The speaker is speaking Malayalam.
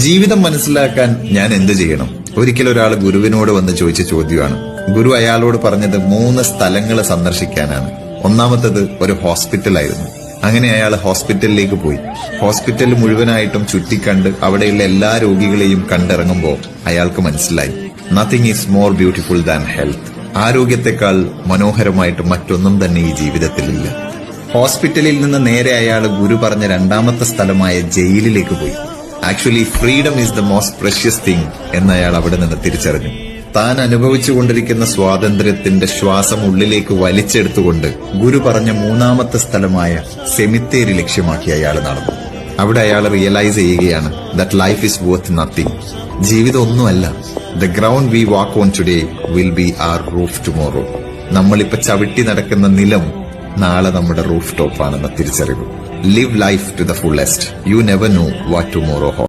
ജീവിതം മനസ്സിലാക്കാൻ ഞാൻ എന്ത് ചെയ്യണം? ഒരിക്കൽ ഒരാൾ ഗുരുവിനോട് വന്ന് ചോദിച്ച ചോദ്യമാണ്. ഗുരു അയാളോട് പറഞ്ഞത് 3 സ്ഥലങ്ങൾ സന്ദർശിക്കാനാണ്. ഒന്നാമത്തത് ഒരു ഹോസ്പിറ്റലായിരുന്നു. അങ്ങനെ അയാൾ ഹോസ്പിറ്റലിലേക്ക് പോയി. ഹോസ്പിറ്റൽ മുഴുവനായിട്ടും ചുറ്റിക്കണ്ട് അവിടെയുള്ള എല്ലാ രോഗികളെയും കണ്ടിറങ്ങുമ്പോൾ അയാൾക്ക് മനസ്സിലായി, nothing is more beautiful than health. ആരോഗ്യത്തെക്കാൾ മനോഹരമായിട്ട് മറ്റൊന്നും തന്നെ ഈ ജീവിതത്തിലില്ല. ഹോസ്പിറ്റലിൽ നിന്ന് നേരെ അയാൾ ഗുരു പറഞ്ഞ 2ാമത്തെ സ്ഥലമായ ജയിലിലേക്ക് പോയി. Actually freedom is the most precious thing എന്ന് അയാൾ അവിടെ നിന്ന് തിരിച്ചറിഞ്ഞു. താൻ അനുഭവിച്ചുകൊണ്ടിരിക്കുന്ന സ്വാതന്ത്ര്യത്തിന്റെ ശ്വാസം ഉള്ളിലേക്ക് വലിച്ചെടുത്തുകൊണ്ട് ഗുരു പറഞ്ഞ 3ാമത്തെ സ്ഥലമായ സെമിത്തേരി ലക്ഷ്യമാക്കി അയാൾ നടന്നു. അവിടെ അയാൾ റിയലൈസ് ചെയ്യുകയാണ് that life is worth nothing. ജീവിതം ഒന്നുമല്ല. The ground we walk on today will be our roof tomorrow. നമ്മളിപ്പോ ചവിട്ടി നടക്കുന്ന നിലം നാളെ നമ്മുടെ റൂഫ് ടോപ്പാണെന്ന തിരിച്ചറിവ്. Live life to the fullest. You never know what tomorrow holds.